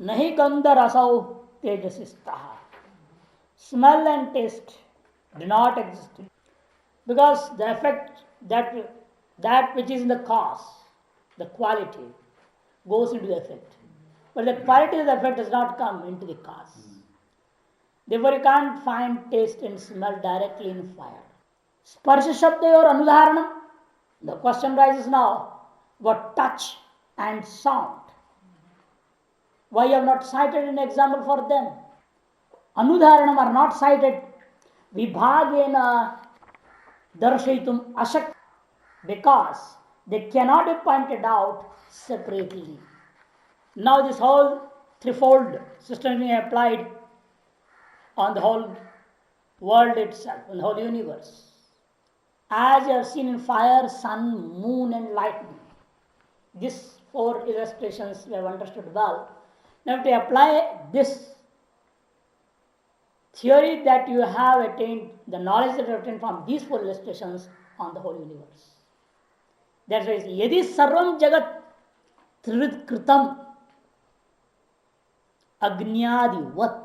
nahi gandha rasau tejasistah. Smell and taste do not exist because the effect that which is in the cause, the quality, goes into the effect. But the quality of the effect does not come into the cause. Therefore, you can't find taste and smell directly in fire. Sparsha Shabda or Anudharanam. The question rises now what touch and sound? Why you have not cited an example for them? Anudharanam are not cited Vibhagena Darshitum Ashak because they cannot be pointed out separately. Now, this whole threefold system is being applied on the whole world itself, on the whole universe. As you have seen in fire, sun, moon, and lightning, these four illustrations we have understood well. Now, to apply this theory that you have attained, the knowledge that you have attained from these four illustrations on the whole universe. That's why yadi sarvam jagat trid kritam agnyadivat.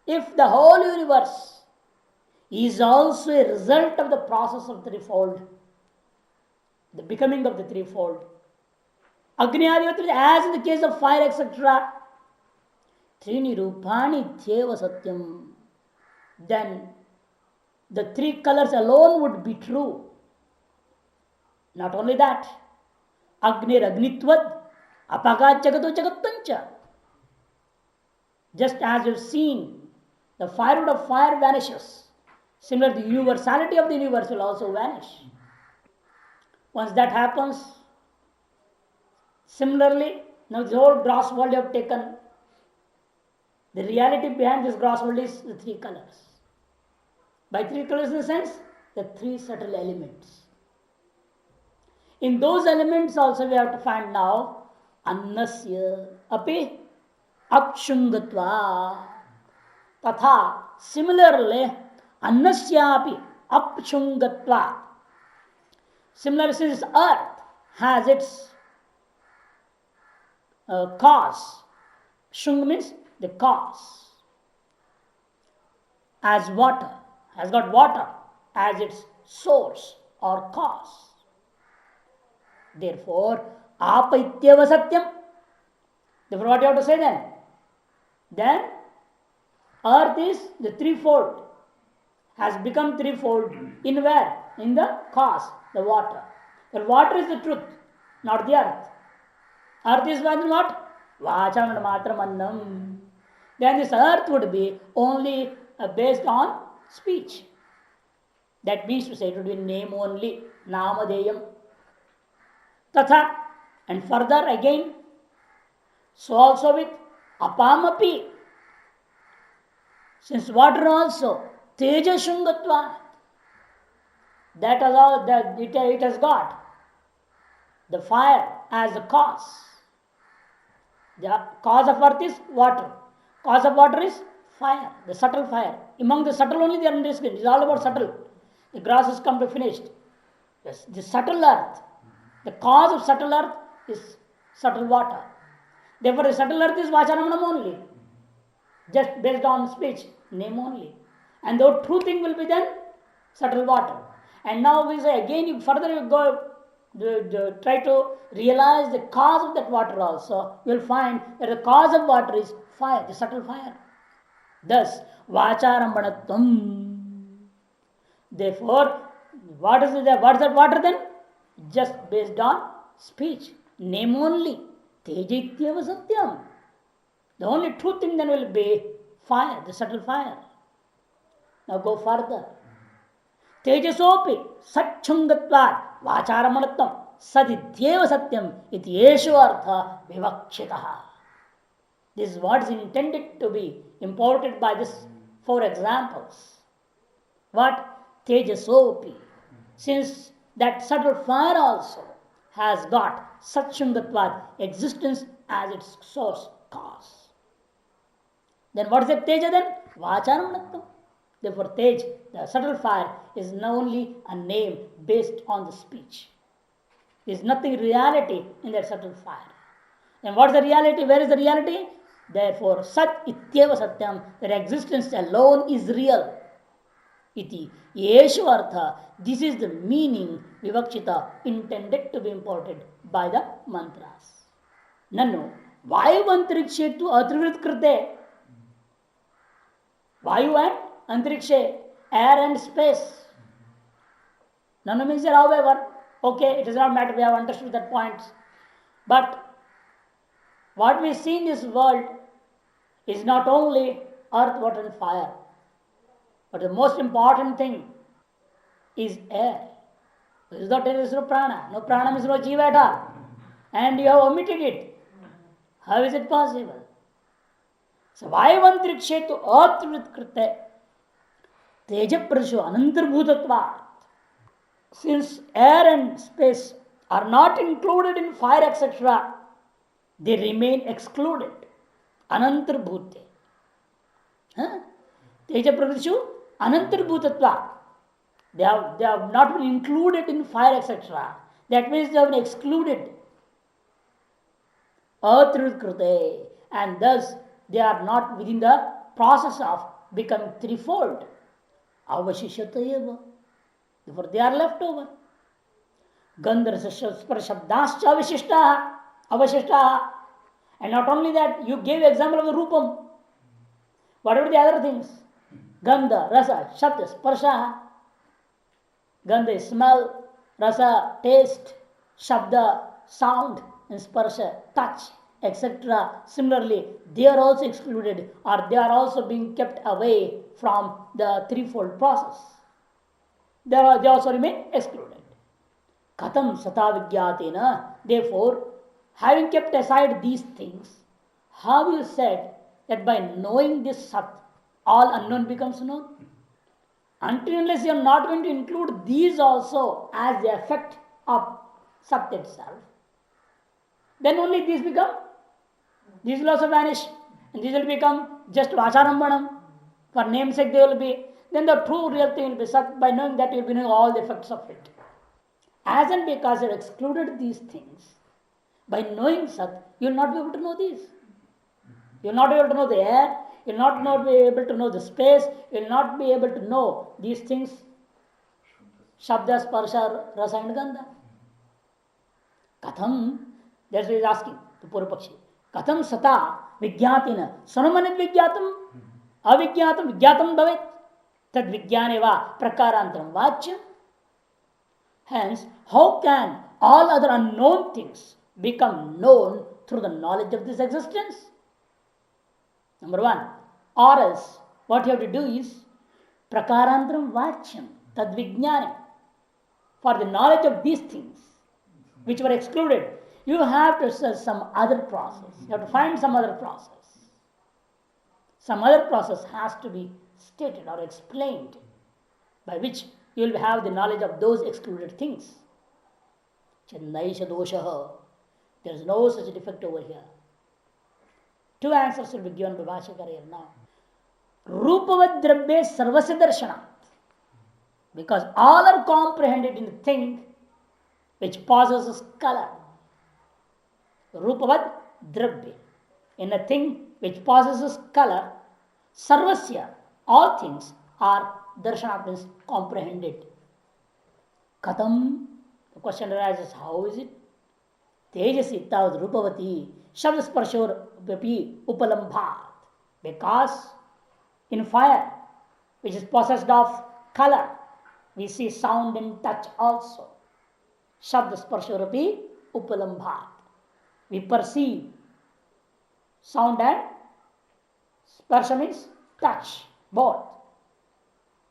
If the whole universe is also a result of the process of threefold, the becoming of the threefold, agnyadivat, as in the case of fire, etc., trini rupani tyeva satyam, then the three colors alone would be true. Not only that, agnir agnitvad, apagat jagato jagatancha. Just as you've seen, the firewood of fire vanishes. Similarly, the universality of the universe will also vanish. Once that happens, similarly, now the whole gross world you have taken, the reality behind this gross world is the three colors. By three colors in the sense, the three subtle elements. In those elements also we have to find now annasya api apshungatva. Tatha, similarly, annasyapi apshungatva. Similarly, since earth has its cause, shung means the cause, as water, has got water as its source or cause. Therefore, apaityeva satyam. Therefore, what you have to say then? Then, earth is the threefold, has become threefold in where? In the cause, the water. The water is the truth, not the earth. Earth is what? Vachamana matramannam. Then this earth would be only based on speech. That means to say it would be name only, namadeyam. Tatha, and further again, so also with apamapi. Since water also, tejashungatva, that is all that it has got the fire as the cause. The cause of earth is water. Cause of water is fire, the subtle fire. Among the subtle only they are discussing. It is all about subtle. The grass has come to finished. Yes, the subtle earth. The cause of subtle earth is subtle water. Therefore, the subtle earth is Vachanamanam only. Just based on speech, name only. And the true thing will be then subtle water. And now we say again, you further you go try to realize the cause of that water also, you will find that the cause of water is fire, the subtle fire. Thus, Vacharambanatvam. Therefore, what is that water then? Just based on speech, name only. Tejityeva satyam. The only true thing then will be fire, the subtle fire. Now go further. Tejasopi satchungatvat vacharamanatam sadityeva satyam iti yeshu artha vivakshitaha. This is what is intended to be imported by these four examples. What? Tejasopi. Since that subtle fire also has got satchungatvat, existence as its source, cause. Then what is the teja then? Vacharamanatam. Therefore, tej, the subtle fire, is not only a name based on the speech. There is nothing reality in that subtle fire. And what is the reality? Where is the reality? Therefore, Sat Ityeva Satyam, their existence alone is real. Iti Yeshu Artha. This is the meaning Vivakshita intended to be imported by the mantras. Nanu Vayu Antarikshe to Atrivrit Krite. Vayu and Antarikshe, air and space. Nanu means however. Okay, it does not matter, we have understood that point. But what we see in this world is not only earth, water, and fire, but the most important thing is air. Without air, there is no prana. No prana means no jiva at all. And you have omitted it. How is it possible? So, Vayavantarikshe to earth krite teja prashu anantarbhutatva. Since air and space are not included in fire, etc., they remain excluded. Anantarbhute. Teja prashu anantarbhutatva. They have not been included in fire, etc. That means they have been excluded. Atrutkrute. And thus they are not within the process of becoming threefold. Avashishyatayeva. Therefore they are left over. Gandharsa sparashabdascha avashishta. And not only that, you gave example of the rupam. What are the other things? Gandha, rasa, shabda, sparsha. Gandha is smell, rasa, taste, shabda, sound, and sparsha, touch, etc. Similarly, they are also excluded, or they are also being kept away from the threefold process. They also remain excluded. Katam sata vigyatena. Therefore, having kept aside these things, how you said that by knowing this sat, all unknown becomes known? Until unless you are not going to include these also as the effect of sat itself, then only these will also vanish, and these will become just vacharambanam. For namesake they will be. Then the true real thing will be sat. By knowing that, you will be knowing all the effects of it. As and because you have excluded these things, by knowing sat, you will not be able to know these. You will not be able to know the air, you will not be able to know the space, you will not be able to know these things, shabda, sparsha, rasa and gandha. Katham, that's what he is asking, the Purupakshi. Katham sata vigyatina sanamanit vigyatam avigyatam vigyatam bhavet tad vijnaneva prakarantaram vachyam. Hence, how can all other unknown things become known through the knowledge of this existence? Number one. Or else, what you have to do is prakarantaram vachyam tad vijnane. For the knowledge of these things which were excluded, you have to search some other process. You have to find some other process. Some other process has to be stated or explained by which you will have the knowledge of those excluded things. Chandaisha dosha. There is no such defect over here. Two answers will be given by Bhashyakara here now. Rupavad drabbe sarvasya darshanat. Because all are comprehended in the thing which possesses color. Rupavad drabbe. In a thing which possesses color, sarvasya, all things are darshanat, means comprehended. Katham, the question arises, how is it? Tejasi tavad rupavati shabda sparshor vapi upalambhat. Because in fire, which is possessed of color, we see sound and touch also. Shabda sparshor vapi upalambhat. We perceive sound and sparsha means touch, both.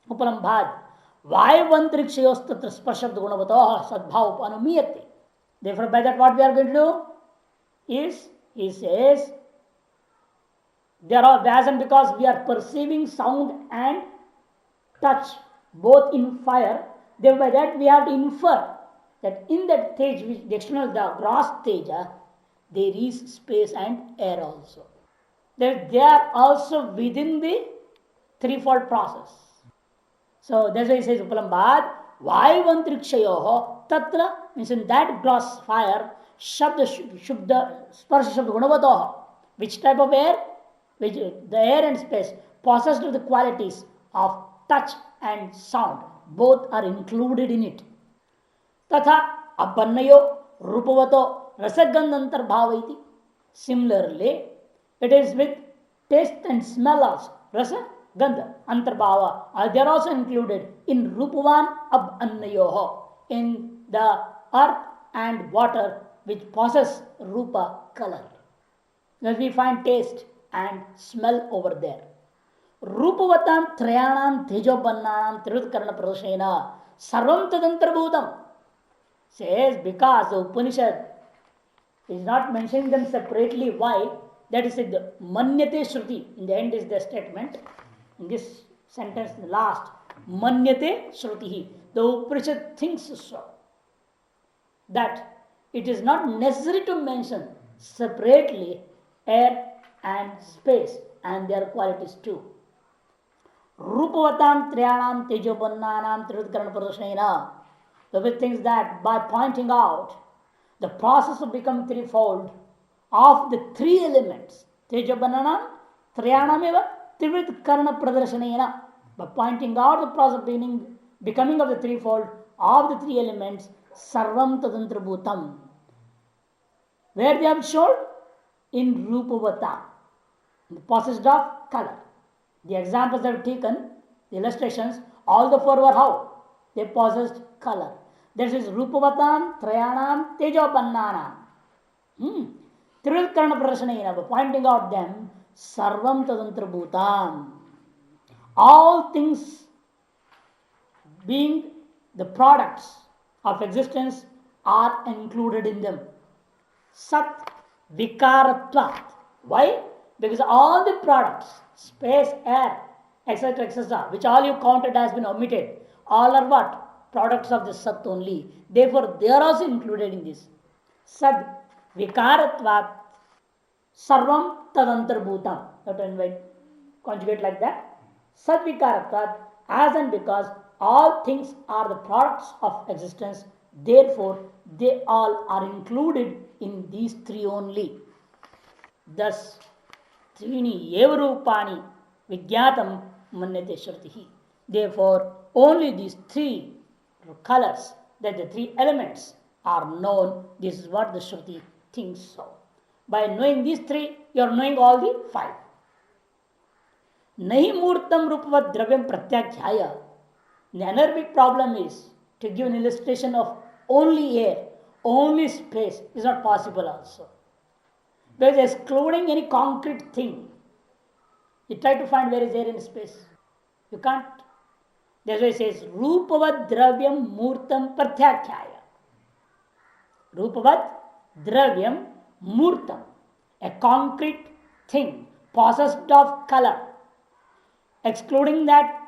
Upalambhat. Vayavantarikshayost tatra sparshad gunavatoha sadbhav upanumiyate. Therefore, by that, what we are going to do is, he says, there are, as and because we are perceiving sound and touch both in fire, then by that we have to infer that in that stage, which the external, the gross stage, there is space and air also. That they are also within the threefold process. So that's why he says Upalambad, Vayavantarikshayoho tatra, means in that gross fire, Shabda Shubda Sparsha Shabda Gunavatoha. Which type of air? Which the air and space possessed with the qualities of touch and sound. Both are included in it. तथा अपन्नयो रूपवतो रसगंधंतर्भाव इति. Similarly, it is with taste and smell also. Rasa, gandha, antarbhava. They are also included in rupavan abhannayoho, in the earth and water which possess rupa color. Thus we find taste and smell over there. Rupavatam trayanam tejobannanam tirudkarna pradoshena sarvam tadantarbhutam. Says because the Upanishad is not mentioning them separately. Why? That is the manyate shruti. In the end is the statement. In this sentence, the last manyate shruti. The Upanishad thinks so that it is not necessary to mention separately air and space and their qualities too. Rupavatam triyanam tejobannanam tirudkarana pradoshena. The Vivid thinks that by pointing out the process of becoming threefold of the three elements, Tejabananam, Triyanameva, Trivid Karna Pradarsanena, by pointing out the process of becoming of the threefold of the three elements, Sarvam Tadantra Bhutam. Where they have shown? In Rupavata, the process of color. The examples that are taken, the illustrations, all the four were how? They possessed color. This is Rupavatam, Trayanam, Tejopannanam. Trivilkarna Prashanena, pointing out them, Sarvam Tadantra Bhutam. All things being the products of existence are included in them. Sat Vikaratvat. Why? Because all the products, space, air, etc., which all you counted has been omitted, all are what? Products of the Sat only. Therefore, they are also included in this. Sad Vikaratvat Sarvam Tadantarbhutam. Not to invite conjugate like that. Sad Vikaratvat, as and because all things are the products of existence, therefore they all are included in these three only. Thus, Trini Evarupani Vigyatam Manyate Shruti. Therefore, only these three colors, that the three elements are known. This is what the Shruti thinks so. By knowing these three, you are knowing all the five. Nahi murtam rupavat dravyam pratyakhyaya. The another big problem is to give an illustration of only air, only space is not possible also. Because excluding any concrete thing, you try to find where is air in space. You can't. That's why it says Rupavat Dravyam Murtam Pratyakhyaya. Rupavat Dravyam Murtam, a concrete thing possessed of color. Excluding that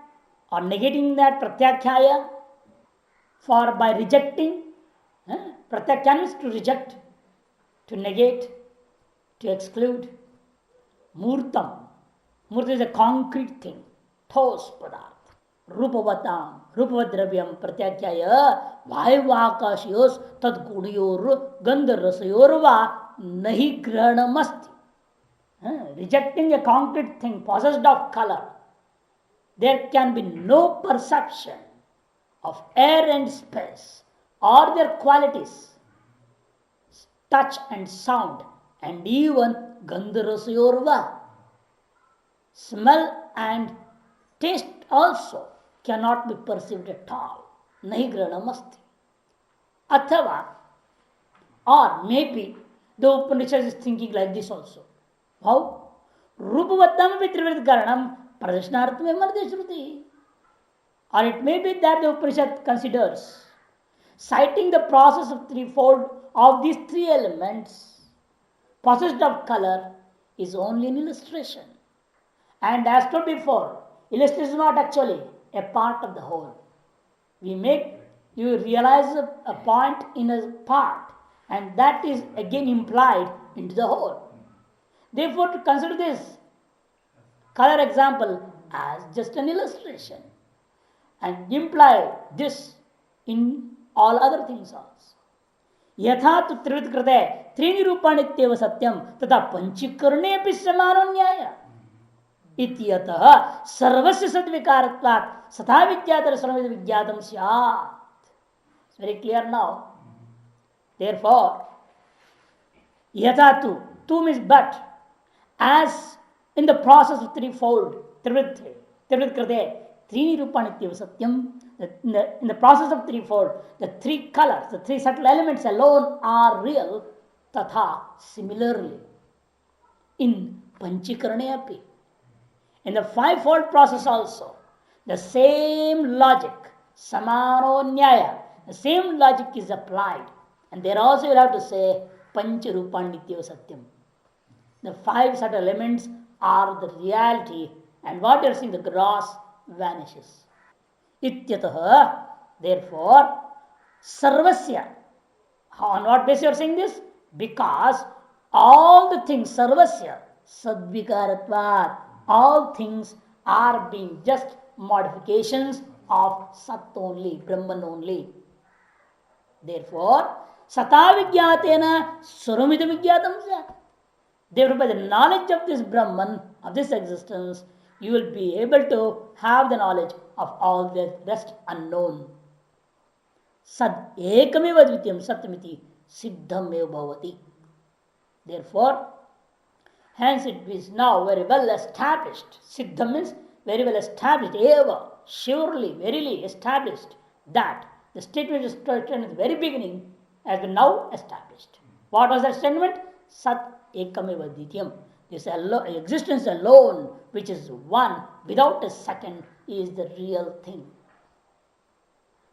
or negating that Pratyakhyaya, for by rejecting, Pratyakhyaya means to reject, to negate, to exclude. Murtam. Murtam is a concrete thing, ठोस पदार्थ. रूपवताम रूपद्रव्यम प्रत्याख्याय वायुवाकाशयोस तद्गुणयोर गंध रसयोर वा नहीं ग्रहणमस्ति. Rejecting a concrete thing possessed of color, there can be no perception of air and space or their qualities, touch and sound, and even gandharasayorva, smell and taste also cannot be perceived at all. Nahi granamasti. Athava, or maybe the Upanishad is thinking like this also. How? Rupavatam vitrivid karanam pradeshnartme marde shruti. Or it may be that the Upanishad considers citing the process of threefold of these three elements possessed of color is only an illustration. And as told before, illustration is not actually a part of the whole. You realize a point in a part, and that is again implied into the whole. Therefore, to consider this color example as just an illustration and imply this in all other things also. यथा तो त्रिवृत कृते त्रीणि रूपाणित्येव सत्यम तथा पंचीकरणे अपि समानो न्याय इत्यतः सर्वस्य सद्विकारत्वात् सथा विद्यातर सर्वविद विज्ञातम स्यात्. Very clear now. Therefore, yatha tu means but, as in the process of threefold, trivrit krite, three rupanitya satyam, in the process of threefold, the three colors, the three subtle elements alone are real, tatha, similarly, in panchikarane api, in the fivefold process also, the same logic, samano nyaya, the same logic is applied. And there also you will have to say pancha rupanitya satyam. The five subtle elements are the reality, and what you are seeing, the gross, vanishes. Ityatah, therefore, sarvasya. On what basis you are saying this? Because all the things, sarvasya, sadvikaratvat, all things are being just modifications of Sat only, Brahman only. Therefore, Sata Vigyatena Surumita Vigyatam Syat. Therefore, by the knowledge of this Brahman, of this existence, you will be able to have the knowledge of all the rest unknown. Sad ekameva dvityam satyamiti siddham eva bhavati. Therefore, hence it is now very well established. Siddham means very well established. Eva, surely, verily established that the statement is stated at the very beginning has been now established. What was that statement? Sat ekameva dvityam. This existence alone, which is one without a second, is the real thing.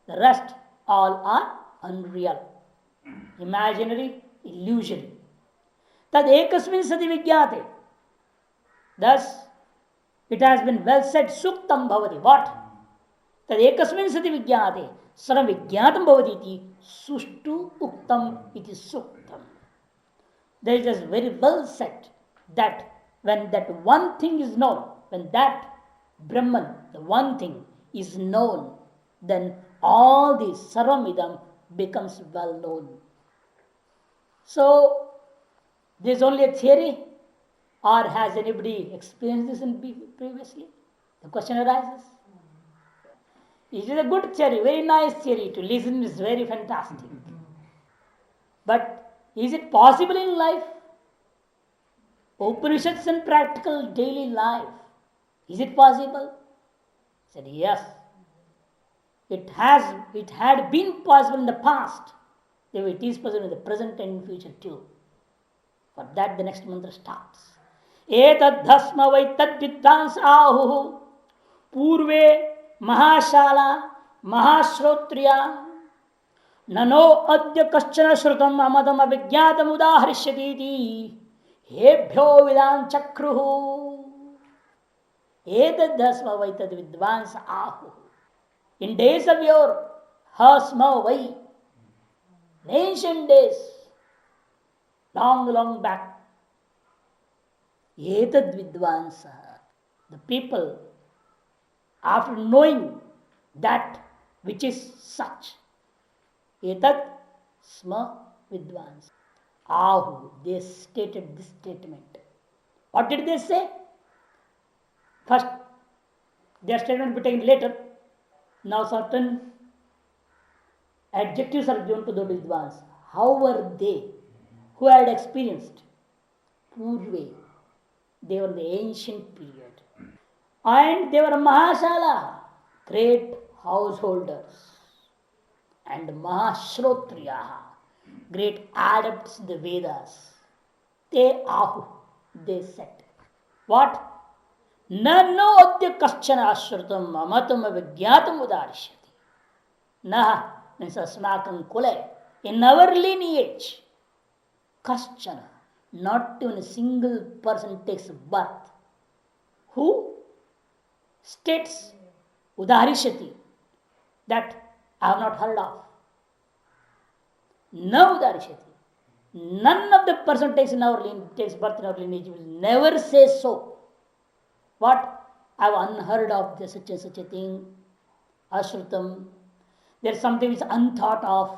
The rest all are unreal, imaginary, illusory. Tad ekasmin sati vigyate. Thus, it has been well said, suktam bhavati. What? Tad ekasmin sati vigyate. Sarvam vigyatam bhavati iti sushtu uktam iti suktam. There it is very well said that when that one thing is known, when that Brahman, the one thing, is known, then all the sarvamidam becomes well known. So, this is only a theory, or has anybody experienced this previously? The question arises. It is a good theory, very nice theory to listen, is very fantastic. But is it possible in life? Upanishads and practical daily life. Is it possible? I said yes. It had been possible in the past. It is possible in the present and in future too. For that the next mantra starts. Etad dhasma vai tad viddhans ahu purve mahashala mahashrotriya nano adya kaschana shrutam amadam avijnatam udaharishyati hebhyo vidan chakruhu. Etad dhasma vai tad viddhans ahu. In days of yore, hasma vai, in ancient days, long back, etad vidvansa, the people, after knowing that which is such, etad sma vidvansa, ahu, they stated this statement. What did they say? First, their statement will be taken later. Now certain adjectives are given to the Vidvans. How were they who had experienced? Purve. They were in the ancient period. And they were Mahashala, great householders. And Mahashrotriya, great adepts in the Vedas. Te ahu, they said. What? No adya kaschana ashrutam amatam avijnatam udarishyati. Nah means asmakam kule. In our lineage, kaschana, not even a single person takes birth. Who states udarishyati, that I have not heard of. No udarishyati. None of the person takes birth in our lineage will never say so. What? I have unheard of such a thing. Ashrutam. There is something which is unthought of.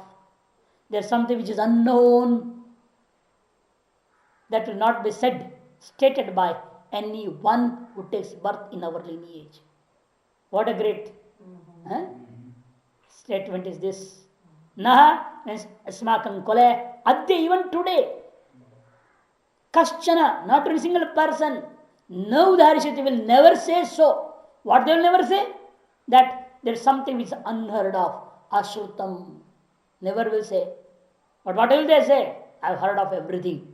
There's something which is unknown that will not be said, stated by anyone who takes birth in our lineage. What a great statement is this. Naha means asmakam kole. Adya, even today, Kaschana, not a single person, no Udharishati will never say so. What they will never say? That there is something which is unheard of. Ashrutam. Never will say. But what will they say? I have heard of everything.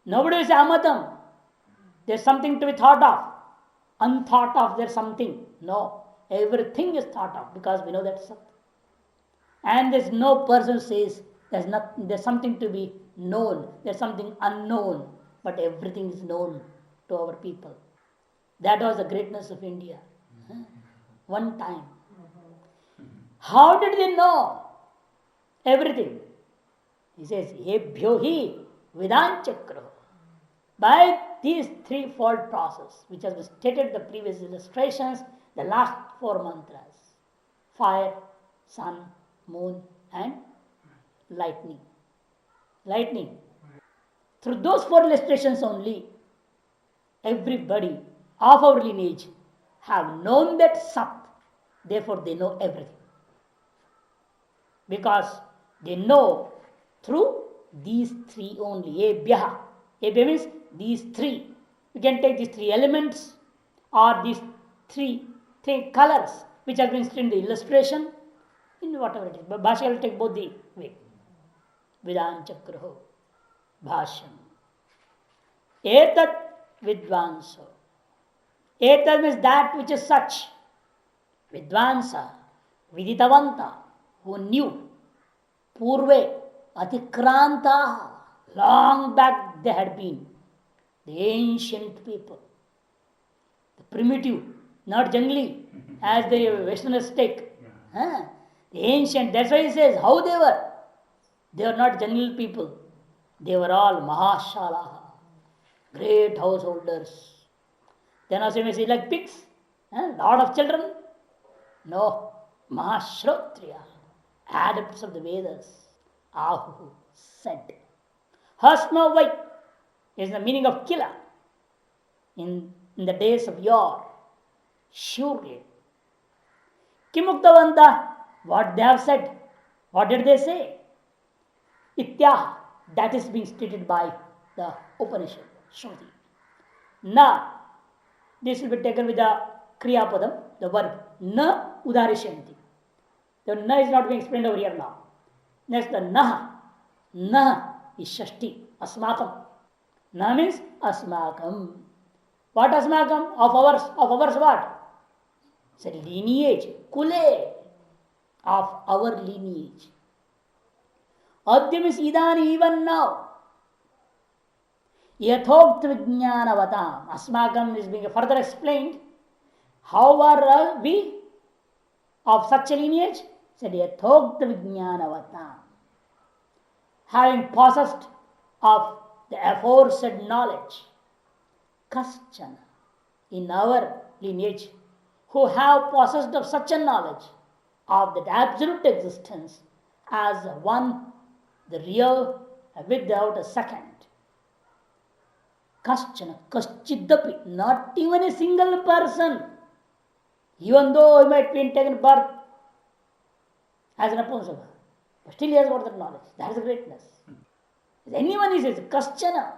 Nobody will say Amatam. There is something to be thought of. Unthought of, there is something. No. Everything is thought of because we know that Sat. And there is no person who says there's something to be known, there's something unknown, but everything is known to our people. That was the greatness of India. One time. How did they know everything? He says, Ebhyo hi Vedanchakro. By these threefold process, which has been stated in the previous illustrations, the last four mantras: fire, sun, moon, and lightning. Lightning. Through those four illustrations only, everybody of our lineage have known that Sat. Therefore, they know everything. Because they know through these three only. Ebhya. Ebhya means these three. You can take these three elements or these three colors which have been stated in the illustration, in whatever it is. But Bhashya will take both the way. Vedanchakraho. Bhashyam. Etat Vidvanso. Etat means that which is such. Vidvansa. Viditavanta. Who knew. Purve. Atikranta. Long back they had been. The ancient people. The primitive. Not jungly. As the Westerners take. The ancient. That's why he says how they were. They were not jungle people. They were all Mahashala, great householders. Then also you may say like pigs, lot of children. No, Mahashrotriya, adepts of the Vedas. Ahu said. Hasmavai is the meaning of killer in the days of yore. Surely. Kimuktavanta, what they have said. What did they say? Ityaha, that is being stated by the Upanishad, Shruti. Na, this will be taken with the Kriya Padam, the verb. Na Udarishanti. The na is not being explained over here now. Next, the naha. Naha is Shashti, Asmakam. Na means Asmakam. What Asmakam? Of ours what? It's a lineage, Kule, of our lineage. Adya means idani, even now. Yathokt vijnanavatam. Asmakam is being further explained. How are we of such a lineage? Said yathokt vijnanavatam. Having possessed of the aforesaid knowledge. Kaschana. In our lineage, who have possessed of such a knowledge of that absolute existence as one, the real, without a second. Kaschana, kaschidapi, not even a single person, even though he might be taken birth as an Apumsaka, but still he has got that knowledge. That is the greatness. If anyone is kaschana,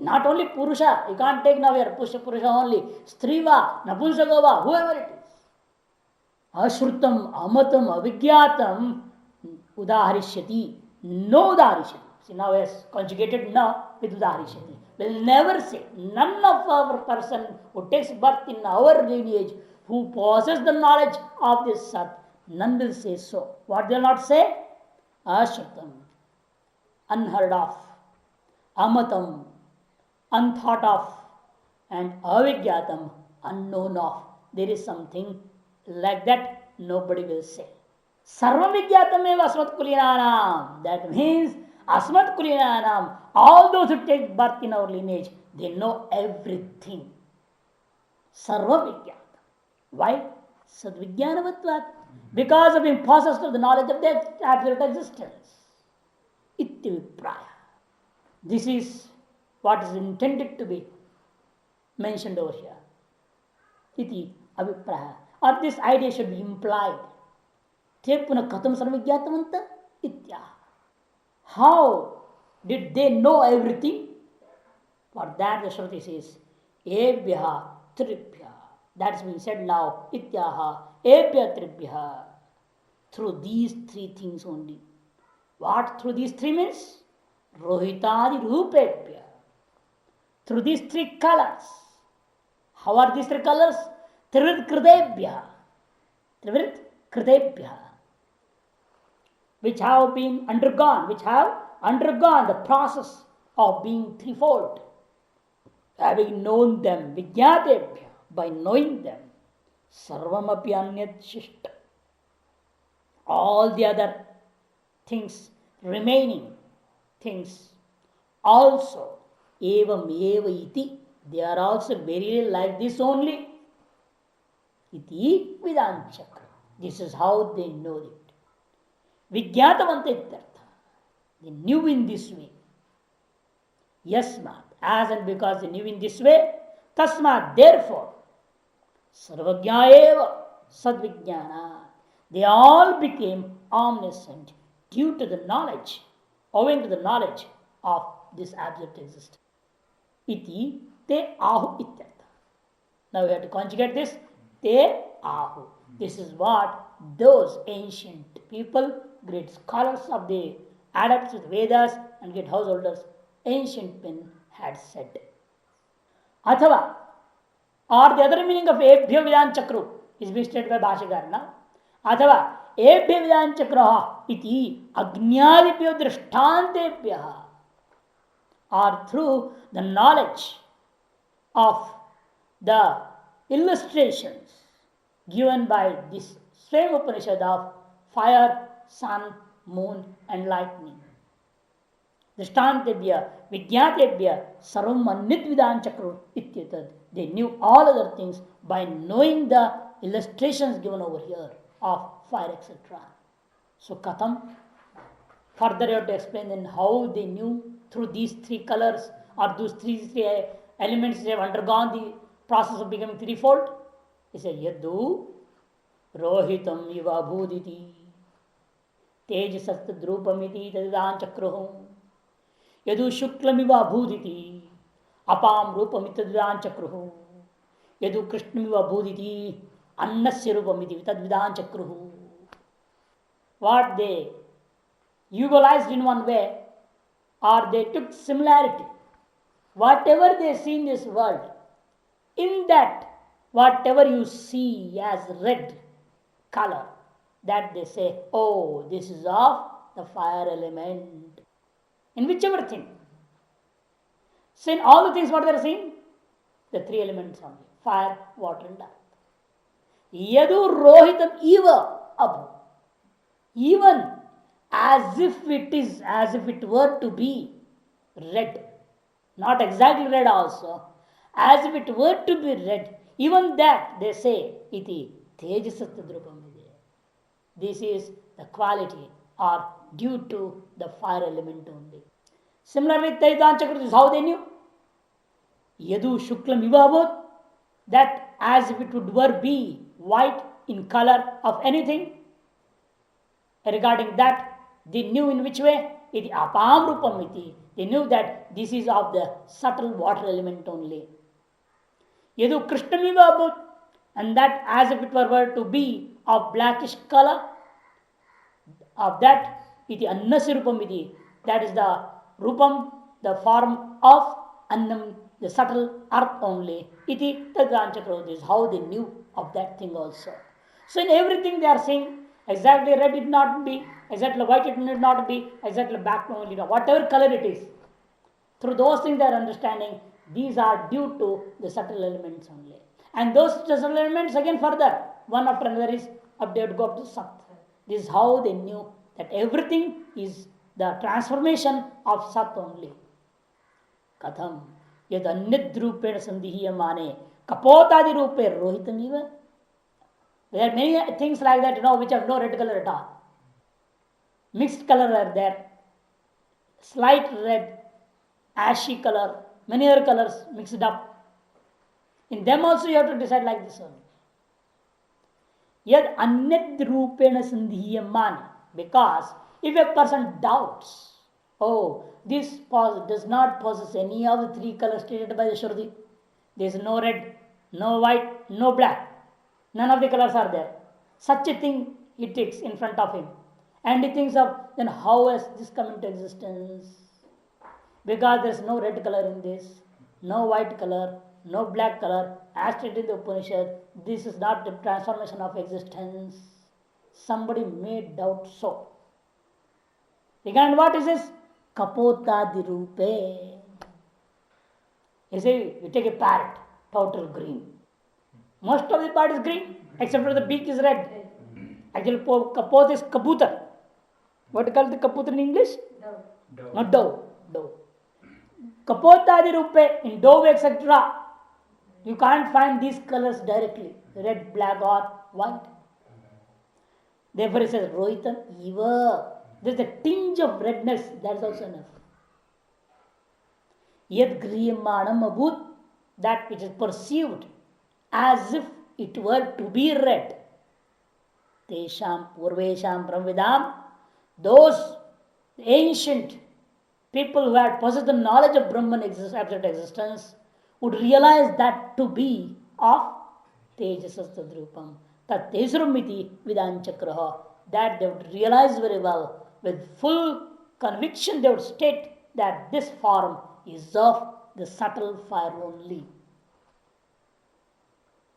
not only Purusha, you can't take now here Purusha only, Striva, Napumsakava, whoever it is. Ashrutam, Amatam, Avigyatam, Udaharishyati. No Udaharishyati. See, now he has conjugated na with Udaharishyati. Will never say, none of our person who takes birth in our lineage, who possesses the knowledge of this Sat, none will say so. What they will not say? Ashrutam, unheard of, Amatam, unthought of, and Avigyatam, unknown of. There is something like that nobody will say. Sarvam Vigyatam eva Asmat Kulinanam. That means Asmat Kulinanam, all those who take birth in our lineage, they know everything. Sarvam Vigyatam. Why? Sadvijnanavatvat. because of being possessed of the knowledge of their absolute existence. Ityavipraya. This is what is intended to be mentioned over here. Iti avipraya. Or this idea should be implied. Te puna katham sarvijnatavanta itya. How did they know everything? For that the Shruti says, Ebhya tribhya. That's being said now. Ityaha ebhya tribhya. Through these three things only. What through these three means? Rohitadi rupebhya. Through these three colors. How are these three colors? Trivrit kridebhya. Trivrit kridebhya. Which have undergone the process of being threefold. Having known them, vijnatebhya, by knowing them, sarvamapi anyat shishta. All the other things, remaining things, also, evam eva iti, they are also very like this only. Iti Vedanchakra. This is how they know it. Vijnatavanta ityartha. They knew in this way. Yasmat, as and because they knew in this way, tasmat, therefore, sarvajna eva sadvijnana. They all became omniscient due to the knowledge, owing to the knowledge of this absolute existence. Iti te ahu ityartha. Now we have to conjugate this. Te ahu. This is what those ancient people, great scholars of the adepts with Vedas and great householders, ancient men had said. Athava, or the other meaning of ebhya vidanchakru is being stated by Bhashakar now. Athava ebhya vidanchakra iti agnyadibhyo drishtantebhya, or through the knowledge of the illustrations given by this same Upanishad of fire, sun, moon, and lightning. Drishtantebhya, vijnatebhya, sarvam annit vidanchakru ityatad. They knew all other things by knowing the illustrations given over here of fire, etc. So, katham? Further, you have to explain then how they knew through these three colors or those three elements they have undergone the process of becoming threefold. He said, Yadu rohitam iva bhuditi tejasast drupamiti tadidanchakruhum yadu shuklamiva bhuditi apam rupamiti tadidanchakruhum yadu krishnamiva bhuditi annasya rupamiti tadidanchakruhum. What they utilized in one way, or they took similarity. Whatever they see in this world, in that, whatever you see as red color, that they say, oh, this is of the fire element. In whichever thing. So in all the things what they are seeing? The three elements only. Fire, water and earth. Yadu rohitam eva abhu. Even as if it were to be red. Not exactly red also. As if it were to be red. Even that they say, iti tejasatya drupam. This is the quality or due to the fire element only. Similarly, Taidanchakra is how they knew. Yadu shuklam ivabhut, that as if it would be white in color of anything. Regarding that, they knew in which way? Iti apam rupam iti. They knew that this is of the subtle water element only. Yadu krishnamiva abhut, and that as if it were to be of blackish color, of that iti annasya rupam iti. That is the rupam, the form of annam, the subtle earth only. Iti tadvanchakro. This is how they knew of that thing also. So in everything they are saying, exactly red it not be, exactly white it need not be, exactly black only, whatever color it is. Through those things they are understanding, these are due to the subtle elements only. And those subtle elements again further, one after another is updated, go up to Sat. This is how they knew that everything is the transformation of Sat only. Katham yad anyad rupena sandihiyamane kapotadi rupe rohitam eva. There are many things like that, which have no red color at all. Mixed color are there, slight red, ashy color, many other colors mixed up. In them also you have to decide like this only. Yet anyat rupena sandhiyamana. Because if a person doubts, oh, this does not possess any of the three colors stated by the Shruti. There is no red, no white, no black. None of the colors are there. Such a thing he takes in front of him. And he thinks of, then how has this come into existence? Because there is no red color in this, no white color, no black color. As stated in the Upanishad, this is not the transformation of existence. Somebody may doubt so. Regarding what is this? Kapotadi rupe. You see, you take a parrot, total green. Most of the part is green, except for the beak is red. Actually, kapot is kabutar. What do you call the kabutar in English? Dove. Not dove. Dove. Kapotadi rupe, in dove, etc. You can't find these colors directly, red, black, or white. Therefore, it says Rohitam Eva. There's a tinge of redness, that's also enough. Yad griyamanam abhut, that which is perceived as if it were to be red. Tesham purvesham brahmvidam, those ancient people who had possessed the knowledge of Brahman absolute existence would realize that to be of Tejasastadrupam. Tat Tesrumiti Vidanchakraha. That they would realize very well. With full conviction, they would state that this form is of the subtle fire only.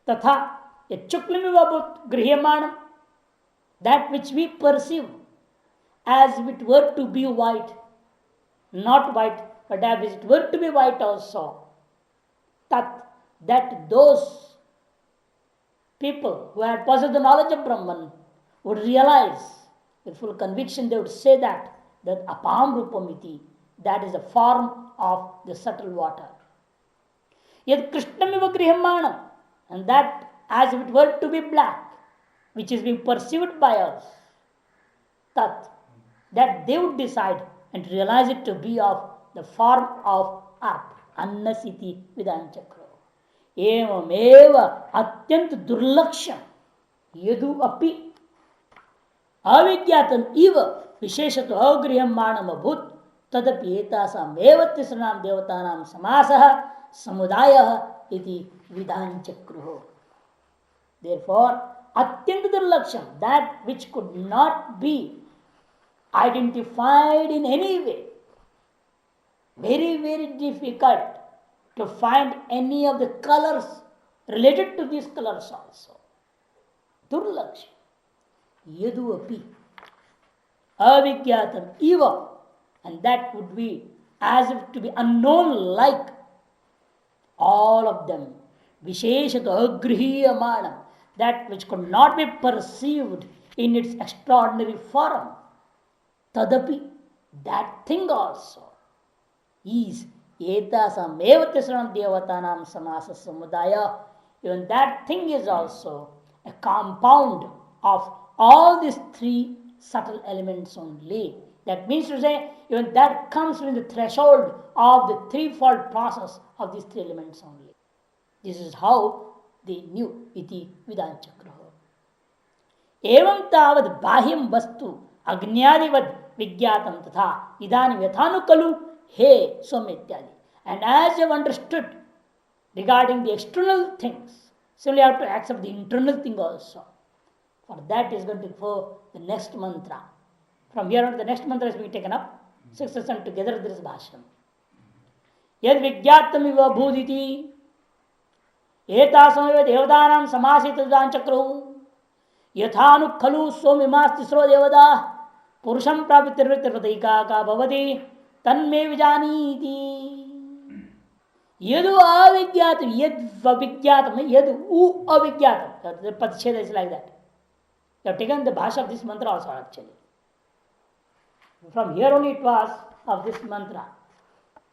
Tatha Yachuklimivabut Griyamanam. That which we perceive as if it were to be white, not white, but as if it were to be white also. That those people who had possessed the knowledge of Brahman would realize with full conviction, they would say that apam rupamiti, that is the form of the subtle water. Yet krishnamiva grihamanam, and that as if it were to be black, which is being perceived by us, that they would decide and realize it to be of the form of earth. Annasiti Vidanchakro. Evameva atyant durlaksham yadu api avidyatam eva visheshato agriham manam abhut tadapi etasam eva tisranam devatanam samasah samudayah iti Vidanchakro. Therefore, atyant durlaksham, that which could not be identified in any way, very, very difficult to find any of the colors related to these colors also. Durlaksham. Yadu api. Avigyatam eva. And that would be as if to be unknown like all of them. Visheshato agrihyamanam. That which could not be perceived in its extraordinary form. Tadapi. That thing also is etasam eva tisranam devatanam samasa samudaya. Even that thing is also a compound of all these three subtle elements only. That means to say, even that comes within the threshold of the threefold process of these three elements only. This is how they knew iti Vidanchakraha. Evam tavad bahyam vastu agnyadivad vigyatam tatha idani vyatanu kalu he somityadi. And as you have understood regarding the external things, so you have to accept the internal thing also. For that is going to go the next mantra. From here on, the next mantra is being taken up. 6 and together there is bhashyam. Yad vigyatam iva bhuditi etasam iva devadanam samasita Vidanchakru yathanu khalu somimas tisro devada purusham prapitirvitirvadaika ka bhavati tanme vijaniti. Yadu avigyatam, yad avigyatam, yad u avigyatam. The Padcheda is like that. You have taken the bhasha of this mantra also actually. From here only it was of this mantra.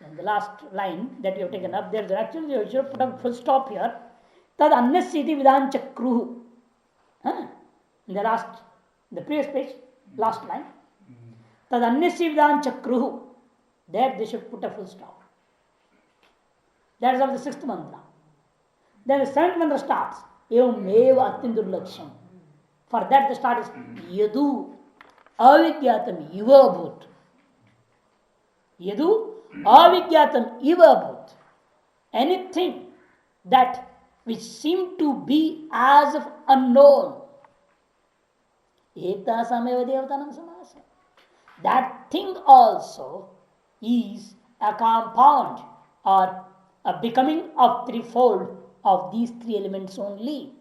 And the last line that you have taken up there, actually you should put a full stop here. Tad annasiti Vidanchakruhu. Huh? In the previous page, last line. Tad anyasya vidam chakruhu. There they should put a full stop. That is of the sixth mantra. Then the seventh mantra starts. Evam eva atindurlaksham. For that the start is yadu avigyatam iva bhut. Yadu avigyatam iva bhut. Anything that which seem to be as of unknown. Ektasameva devatanam samasa. That thing also is a compound or a becoming of threefold of these three elements only.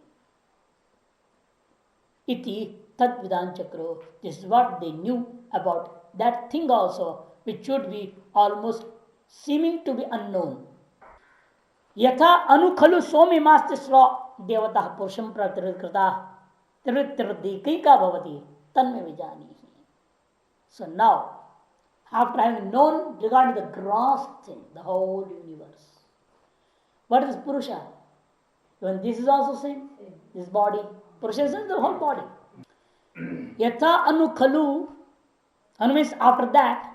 Iti tad vidam chakro. This is what they knew about that thing also, which should be almost seeming to be unknown. Yatha anukhalu somi mastisra devata purusham pratirkrita tirvitirudikika bhavati tanme vijani. So now, after having known regarding the gross thing, the whole universe, what is Purusha? Even this is also same, this body. Purusha is the whole body. Yatha anu khalu, anu means after that,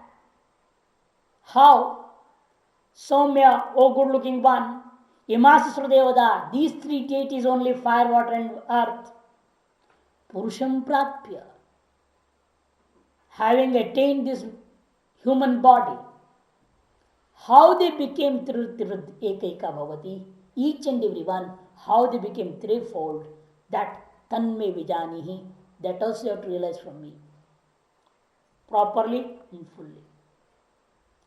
how Soumya, O good looking one, Imasasra Devada, these three deities only fire, water and earth, Purusham Prapya, having attained this human body, how they became Tirud Ekaika Bhavati, each and every one, how they became threefold, that Tanme Vijanihi, that also you have to realize from me, properly and fully.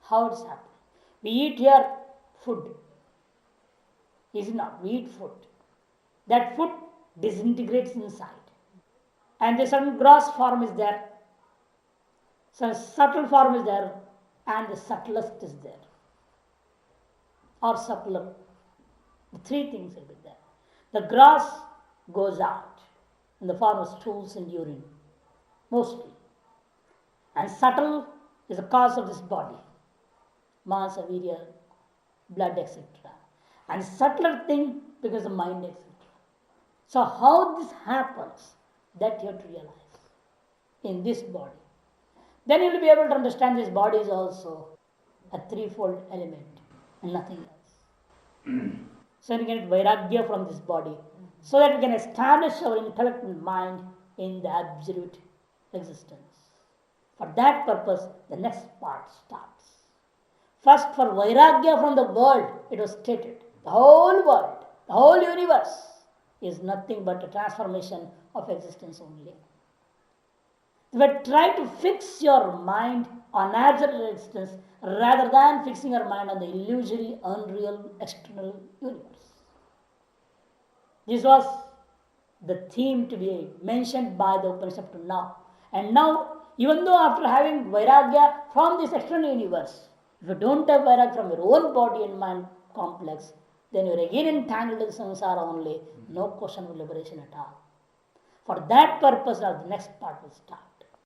How it's happening. We eat here food. Is it not? We eat food. That food disintegrates inside. And the certain gross form is there, some subtle form is there, and the subtlest is there. Or subtler. The three things will be there. The gross goes out in the form of stools and urine, mostly. And subtle is the cause of this body. Masa, virya, blood, etc. And subtler thing because of mind, etc. So how this happens, that you have to realize in this body. Then you will be able to understand this body is also a threefold element and nothing else. So we get vairagya from this body, so that we can establish our intellect and mind in the absolute existence. For that purpose, the next part starts. First, for vairagya from the world, it was stated. The whole world, the whole universe is nothing but a transformation of existence only. But try to fix your mind on natural existence rather than fixing your mind on the illusory, unreal, external universe. This was the theme to be mentioned by the Upanishad to now. And now, even though after having vairagya from this external universe, if you don't have vairagya from your own body and mind complex, then you are again entangled in samsara only, no question of liberation at all. For that purpose, the next part will start.